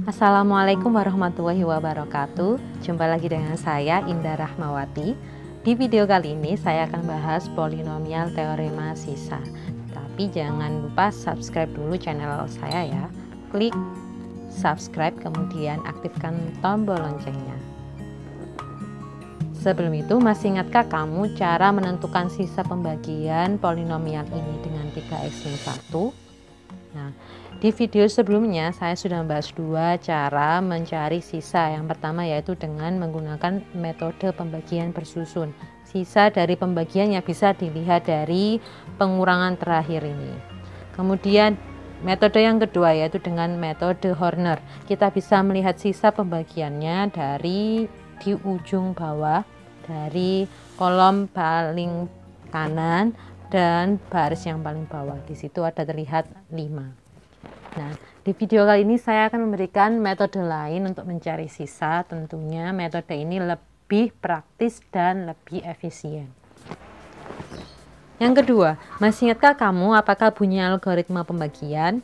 Assalamualaikum warahmatullahi wabarakatuh. Jumpa lagi dengan saya Indah Rahmawati. Di video kali ini saya akan bahas polinomial teorema sisa. Tapi jangan lupa subscribe dulu channel saya ya. Klik subscribe kemudian aktifkan tombol loncengnya. Sebelum itu, masih ingatkah kamu cara menentukan sisa pembagian polinomial ini dengan 3x-1? Nah, di video sebelumnya saya sudah membahas dua cara mencari sisa. Yang pertama yaitu dengan menggunakan metode pembagian bersusun. Sisa dari pembagian yang bisa dilihat dari pengurangan terakhir ini. Kemudian metode yang kedua yaitu dengan metode Horner. Kita bisa melihat sisa pembagiannya dari di ujung bawah, dari kolom paling kanan dan baris yang paling bawah. Di situ ada terlihat 5. Nah, di video kali ini saya akan memberikan metode lain untuk mencari sisa. Tentunya metode ini lebih praktis dan lebih efisien. Yang kedua, masih ingatkah kamu apakah bunyi algoritma pembagian?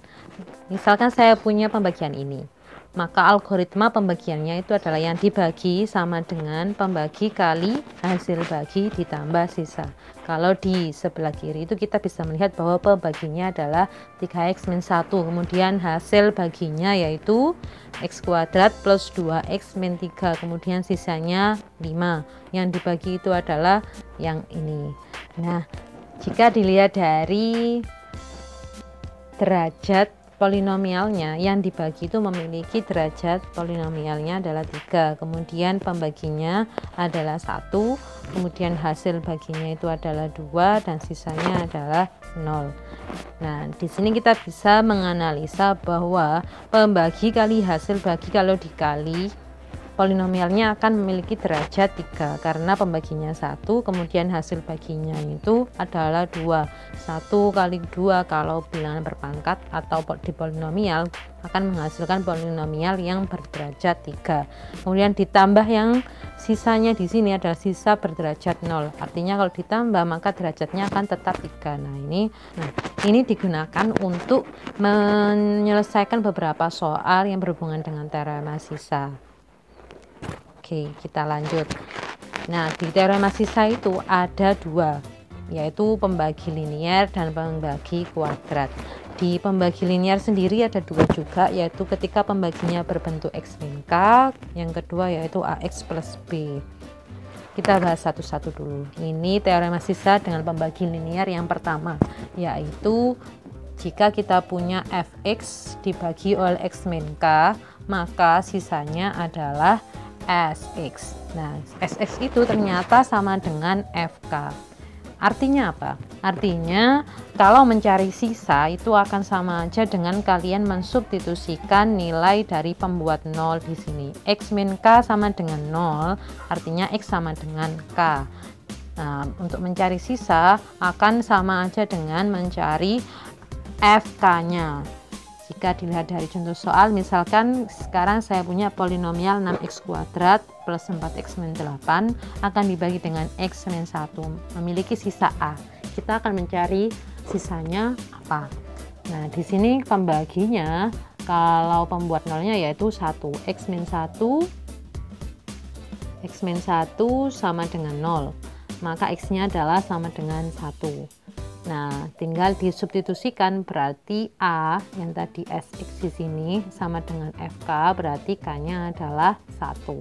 Misalkan saya punya pembagian ini. Maka algoritma pembagiannya itu adalah yang dibagi sama dengan pembagi kali hasil bagi ditambah sisa. Kalau di sebelah kiri itu kita bisa melihat bahwa pembaginya adalah 3x-1, kemudian hasil baginya yaitu x kuadrat plus 2x min 3, kemudian sisanya 5. Yang dibagi itu adalah yang ini. Nah, jika dilihat dari derajat polinomialnya, yang dibagi itu memiliki derajat polinomialnya adalah 3, kemudian pembaginya adalah 1, kemudian hasil baginya itu adalah 2 dan sisanya adalah 0. Nah, di sini kita bisa menganalisa bahwa pembagi kali hasil bagi kalau dikali polinomialnya akan memiliki derajat 3 karena pembaginya 1, kemudian hasil baginya itu adalah 2. 1 kali 2 kalau bilangan berpangkat atau di polinomial akan menghasilkan polinomial yang berderajat 3. Kemudian ditambah yang sisanya di sini adalah sisa berderajat 0. Artinya kalau ditambah maka derajatnya akan tetap 3. Nah, ini digunakan untuk menyelesaikan beberapa soal yang berhubungan dengan teorema sisa. Oke, kita lanjut. Nah, di teorema sisa itu ada dua, yaitu pembagi linier dan pembagi kuadrat. Di pembagi linier sendiri ada dua juga, yaitu ketika pembaginya berbentuk x min k, yang kedua yaitu ax plus b. Kita bahas satu-satu dulu. Ini teorema sisa dengan pembagi linier yang pertama, yaitu jika kita punya fx dibagi oleh x min k, maka sisanya adalah Sx. Nah, Sx itu ternyata sama dengan Fk. Artinya apa? Artinya kalau mencari sisa itu akan sama aja dengan kalian mensubstitusikan nilai dari pembuat 0 di sini. X min K sama dengan 0, artinya X sama dengan K. Nah, untuk mencari sisa akan sama aja dengan mencari Fk-nya. Jika dilihat dari contoh soal, misalkan sekarang saya punya polinomial 6x kuadrat plus 4x min 8 akan dibagi dengan x min 1, memiliki sisa a. Kita akan mencari sisanya apa. Nah, di sini pembaginya kalau pembuat nolnya yaitu 1, x min 1 sama dengan 0, maka x-nya adalah sama dengan 1. Nah, tinggal disubstitusikan, berarti A yang tadi Sx di sini sama dengan Fk, berarti K-nya adalah 1.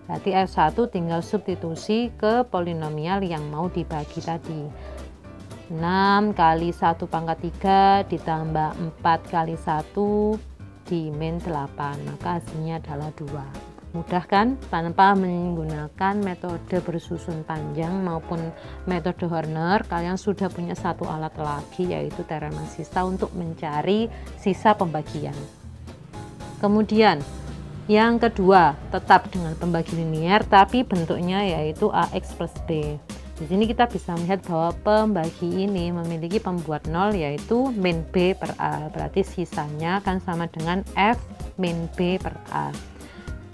Berarti F1 tinggal substitusi ke polinomial yang mau dibagi tadi. 6 kali 1 pangkat 3 ditambah 4 kali 1 di min 8, maka hasilnya adalah 2. Mudah kan? Tanpa menggunakan metode bersusun panjang maupun metode Horner, kalian sudah punya satu alat lagi, yaitu teorema sisa untuk mencari sisa pembagian. Kemudian yang kedua, tetap dengan pembagi linier tapi bentuknya yaitu ax plus b. Di sini kita bisa melihat bahwa pembagi ini memiliki pembuat 0 yaitu min b per a, berarti sisanya akan sama dengan f min b per a.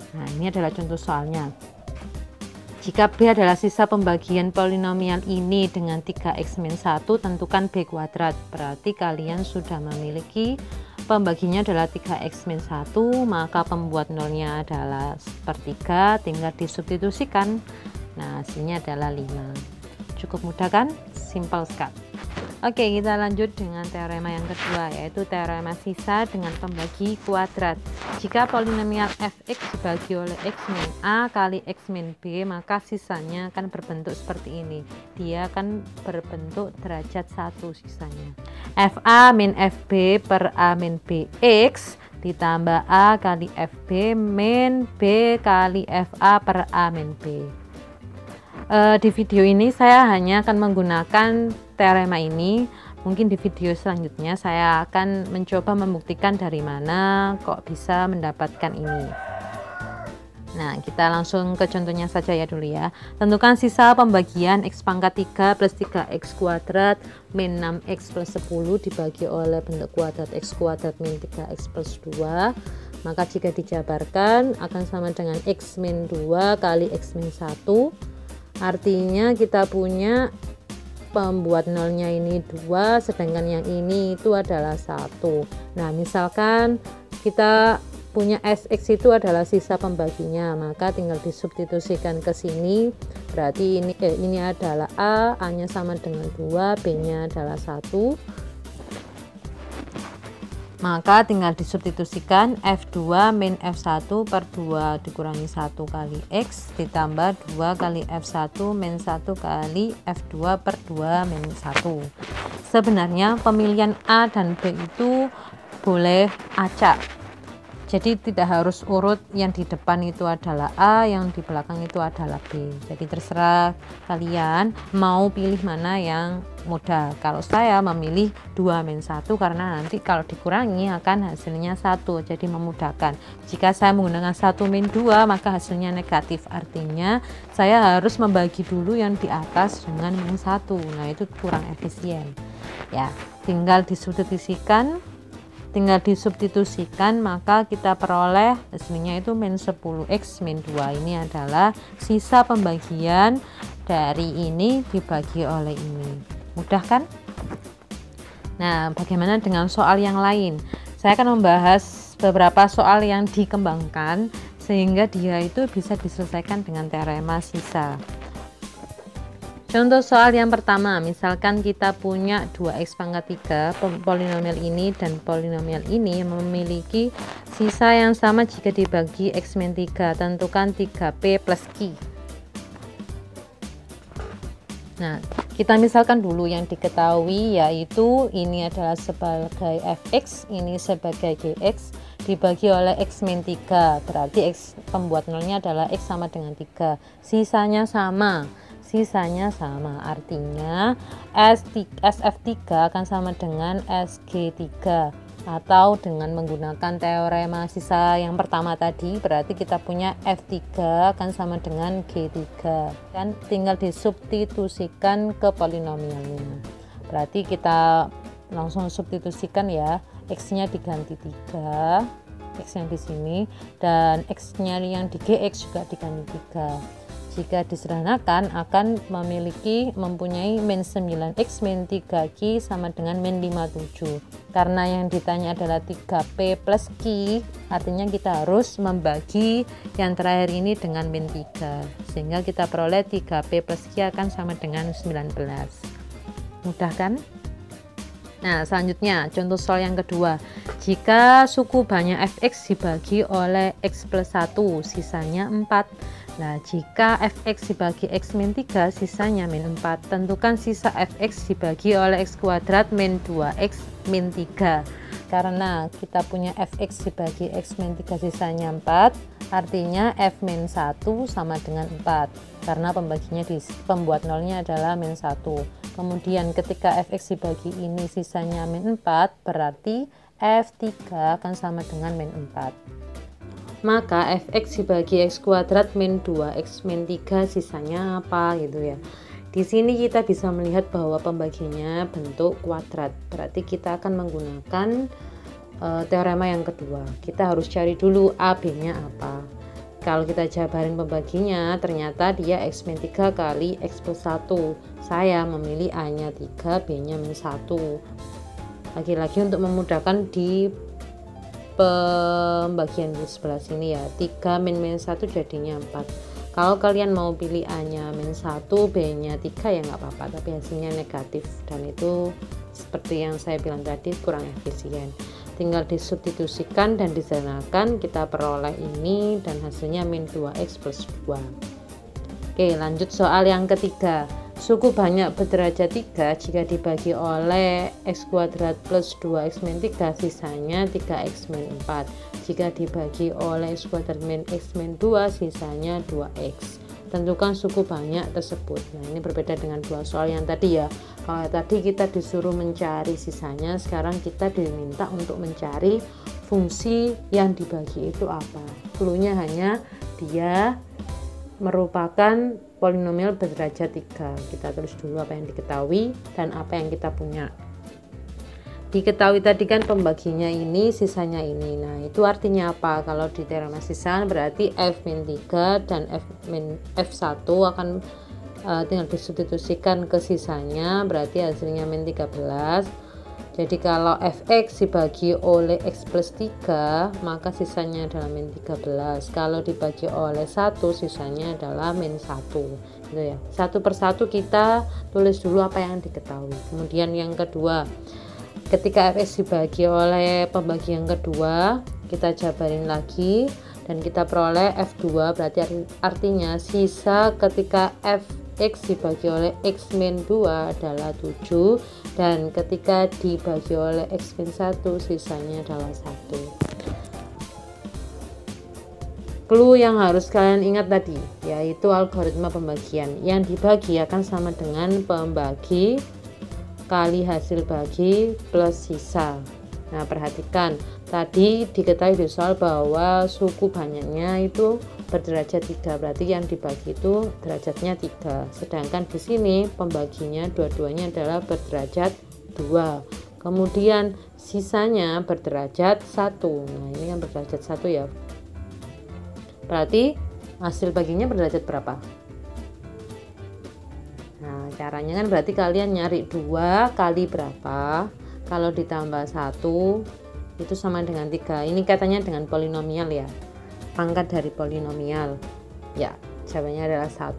Nah, ini adalah contoh soalnya. Jika B adalah sisa pembagian polinomial ini dengan 3x min 1, tentukan B kuadrat. Berarti kalian sudah memiliki pembaginya adalah 3x min 1, maka pembuat nolnya adalah sepertiga, tinggal disubstitusikan. Nah, hasilnya adalah 5. Cukup mudah kan? Simple sekali. Oke, kita lanjut dengan teorema yang kedua, yaitu teorema sisa dengan pembagi kuadrat. Jika polinomial fx dibagi oleh x min a kali x min b, maka sisanya akan berbentuk seperti ini. Dia akan berbentuk derajat 1 sisanya. Fa min fb per a min bx ditambah a kali fb min b kali fa per a min b. Di video ini saya hanya akan menggunakan teorema ini. Mungkin di video selanjutnya saya akan mencoba membuktikan dari mana kok bisa mendapatkan ini. Nah, kita langsung ke contohnya saja ya dulu ya. Tentukan sisa pembagian x pangkat 3 plus 3x kuadrat min 6x plus 10 dibagi oleh bentuk kuadrat x kuadrat min 3x plus 2. Maka jika dijabarkan akan sama dengan x min 2 kali x min 1. Artinya kita punya pembuat nolnya ini 2, sedangkan yang ini itu adalah 1. Nah, misalkan kita punya sx itu adalah sisa pembaginya, maka tinggal disubstitusikan ke sini. Berarti ini adalah a-nya sama dengan 2, b-nya adalah 1. Maka tinggal disubstitusikan F2 min F1 per 2 dikurangi 1 kali X ditambah 2 kali F1 min 1 kali F2 per 2 min 1. Sebenarnya pemilihan A dan B itu boleh acak. Jadi tidak harus urut yang di depan itu adalah A, yang di belakang itu adalah B. Jadi terserah kalian mau pilih mana yang mudah. Kalau saya memilih 2 min 1 karena nanti kalau dikurangi akan hasilnya 1, jadi memudahkan. Jika saya menggunakan 1 min 2 maka hasilnya negatif, artinya saya harus membagi dulu yang di atas dengan min 1. Nah, itu kurang efisien ya. Tinggal disubstitusikan maka kita peroleh hasilnya itu min 10x min 2. Ini adalah sisa pembagian dari ini dibagi oleh ini. Mudah kan? Nah, bagaimana dengan soal yang lain? Saya akan membahas beberapa soal yang dikembangkan sehingga dia itu bisa diselesaikan dengan teorema sisa. Contoh soal yang pertama, misalkan kita punya 2x pangkat 3, polinomial ini dan polinomial ini memiliki sisa yang sama jika dibagi x min 3. Tentukan 3p plus q. Nah, kita misalkan dulu yang diketahui yaitu ini adalah sebagai fx, ini sebagai gx dibagi oleh x min 3. Berarti x pembuat nolnya adalah x sama dengan 3. Sisanya sama, artinya SF3 akan sama dengan SG3, atau dengan menggunakan teorema sisa yang pertama tadi, berarti kita punya F3 akan sama dengan G3, dan tinggal disubstitusikan ke polinomialnya. Berarti kita langsung substitusikan ya, X nya diganti 3, X yang di sini, dan X nya yang di GX juga diganti 3. Jika disederhanakan akan mempunyai min 9x min 3q sama dengan min 57. Karena yang ditanya adalah 3p plus q, artinya kita harus membagi yang terakhir ini dengan min 3, sehingga kita peroleh 3p plus q akan sama dengan 19. Mudah kan? Nah, selanjutnya contoh soal yang kedua. Jika suku banyak fx dibagi oleh x plus 1, sisanya 4. Nah, jika fx dibagi x min 3, sisanya min 4. Tentukan sisa fx dibagi oleh x kuadrat min 2x min 3. Karena kita punya fx dibagi x min 3 sisanya 4, artinya f min 1 sama dengan 4. Karena pembuat nolnya adalah min 1. Kemudian ketika fx dibagi ini sisanya min 4, berarti f3 akan sama dengan min 4. Maka fx dibagi x kuadrat min 2x min 3 sisanya apa gitu ya. Di sini kita bisa melihat bahwa pembagiannya bentuk kuadrat. Berarti kita akan menggunakan teorema yang kedua. Kita harus cari dulu a, b-nya apa. Kalau kita jabarin pembaginya, ternyata dia x min 3 kali x plus 1. Saya memilih a-nya 3, b-nya min 1. Lagi-lagi untuk memudahkan di pembagian di sebelah sini ya, 3 min 1 jadinya 4. Kalau kalian mau pilih A nya min 1, B nya 3 ya nggak apa-apa, tapi hasilnya negatif dan itu seperti yang saya bilang tadi kurang efisien. Tinggal disubstitusikan dan disederhanakan, kita peroleh ini dan hasilnya min 2x plus 2. Oke, lanjut soal yang ketiga. Suku banyak berderajat 3 jika dibagi oleh x kuadrat plus 2x min 3, sisanya 3x min 4. Jika dibagi oleh x kuadrat min x min 2, sisanya 2x. Tentukan suku banyak tersebut. Nah, ini berbeda dengan dua soal yang tadi ya. Kalau tadi kita disuruh mencari sisanya, sekarang kita diminta untuk mencari fungsi yang dibagi itu apa. Cluenya hanya dia merupakan polinomial berderajat 3. Kita tulis dulu apa yang diketahui dan apa yang kita punya. Diketahui tadi kan pembaginya ini, sisanya ini. Nah, itu artinya apa? Kalau di teorema sisa berarti f-3 dan f1 akan tinggal disubstitusikan ke sisanya, berarti hasilnya min 13. Jadi kalau fx dibagi oleh x plus 3, maka sisanya adalah min 13. Kalau dibagi oleh 1, sisanya adalah min 1. Gitu ya. Satu persatu kita tulis dulu apa yang diketahui. Kemudian yang kedua, ketika fx dibagi oleh pembagi yang kedua, kita jabarin lagi dan kita peroleh f2, berarti artinya sisa ketika fx dibagi oleh x min 2 adalah 7, dan ketika dibagi oleh x min 1 sisanya adalah 1. Clue yang harus kalian ingat tadi yaitu algoritma pembagian. Yang dibagi akan sama dengan pembagi kali hasil bagi plus sisa. Nah, perhatikan tadi diketahui di soal bahwa suku banyaknya itu berderajat 3, berarti yang dibagi itu derajatnya 3. Sedangkan di sini pembaginya dua-duanya adalah berderajat 2. Kemudian sisanya berderajat 1. Nah, ini kan berderajat 1 ya. Berarti hasil baginya berderajat berapa? Nah, caranya kan berarti kalian nyari 2 kali berapa, kalau ditambah 1 itu sama dengan 3. Ini katanya dengan polinomial ya, pangkat dari polinomial ya, jawabannya adalah 1.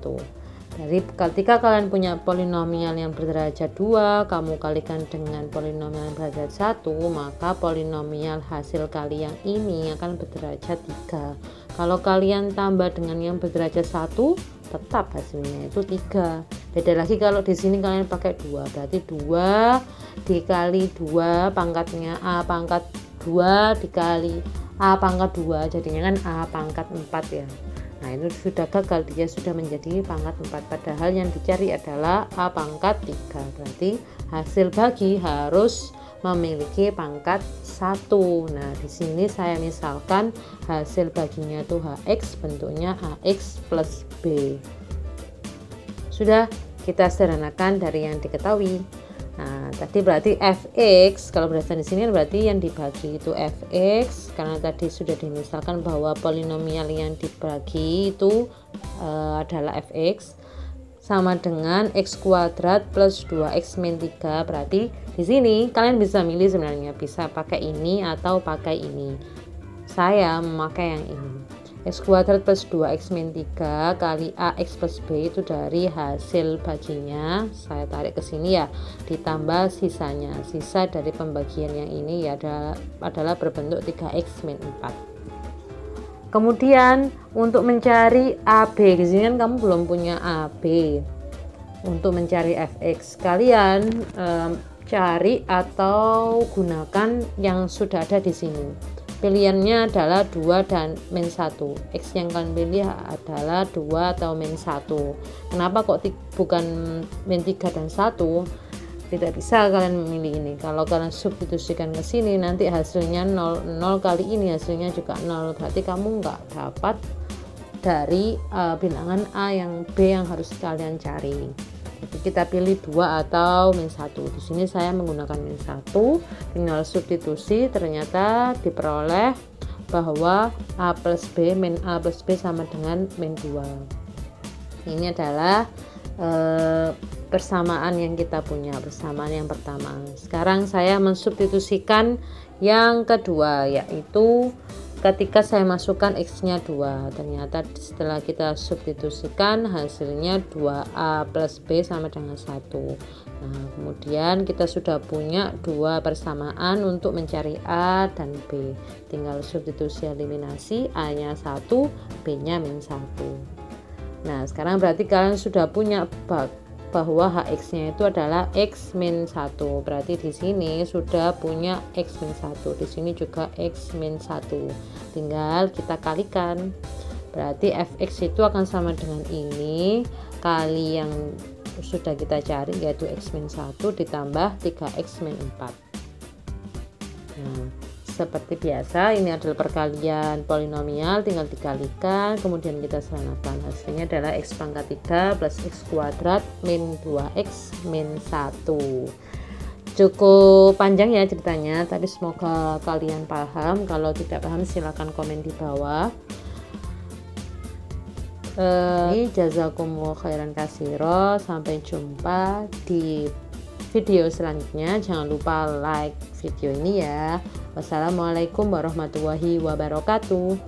Dari ketika kalian punya polinomial yang berderajat 2, kamu kalikan dengan polinomial yang berderajat 1, maka polinomial hasil kali yang ini akan berderajat 3. Kalau kalian tambah dengan yang berderajat 1, tetap hasilnya itu 3. Beda lagi kalau di sini kalian pakai 2, berarti 2 dikali 2 pangkatnya A pangkat 2 dikali A pangkat 2, jadinya kan A pangkat 4 ya. Nah, itu sudah gagal, dia sudah menjadi pangkat 4, padahal yang dicari adalah A pangkat 3. Berarti hasil bagi harus memiliki pangkat 1. Nah, di sini saya misalkan hasil baginya itu HX, bentuknya AX plus B. Sudah kita sederhanakan dari yang diketahui. Nah, tadi berarti fx, kalau berdasarkan di sini berarti yang dibagi itu fx, karena tadi sudah dimisalkan bahwa polinomial yang dibagi itu adalah fx sama dengan x kuadrat plus 2x min 3. Berarti di sini kalian bisa milih, sebenarnya bisa pakai ini atau pakai ini. Saya memakai yang ini. X kuadrat plus 2x min 3 kali ax plus b itu dari hasil baginya, saya tarik ke sini ya, ditambah sisanya. Sisa dari pembagian yang ini ya adalah berbentuk 3x min 4. Kemudian untuk mencari AB, di sini kan kamu belum punya AB. Untuk mencari fx, kalian cari atau gunakan yang sudah ada di sini. Pilihannya adalah 2 dan min 1. X yang kalian pilih adalah 2 atau min 1. Kenapa kok bukan min 3 dan 1? Tidak bisa kalian memilih ini. Kalau kalian substitusikan ke sini, nanti hasilnya 0. 0 kali ini hasilnya juga 0. Berarti kamu nggak dapat dari bilangan A yang B yang harus kalian cari. Jadi kita pilih 2 atau min 1. Di sini saya menggunakan min 1. Tinggal substitusi, ternyata diperoleh bahwa A plus B min A plus B sama dengan min 2. Ini adalah persamaan yang kita punya, persamaan yang pertama. Sekarang saya mensubstitusikan yang kedua, yaitu ketika saya masukkan X nya 2, ternyata setelah kita substitusikan hasilnya 2A plus B sama dengan 1. Nah, kemudian kita sudah punya dua persamaan untuk mencari A dan B, tinggal substitusi eliminasi, A nya 1, B nya min 1. Nah, sekarang berarti kalian sudah punya bahwa HX nya itu adalah X min 1. Berarti di sini sudah punya X min 1, di sini juga X min 1, tinggal kita kalikan. Berarti Fx itu akan sama dengan ini kali yang sudah kita cari, yaitu X min 1 ditambah 3X min 4. Nah, seperti biasa ini adalah perkalian polinomial, tinggal dikalikan kemudian kita samakan, hasilnya adalah X pangkat 3 plus X kuadrat min 2X min 1. Cukup panjang ya ceritanya, tapi semoga kalian paham. Kalau tidak paham silahkan komen di bawah. Jazakumullah khairan katsiro, sampai jumpa di video selanjutnya. Jangan lupa like video ini ya. Wassalamualaikum warahmatullahi wabarakatuh.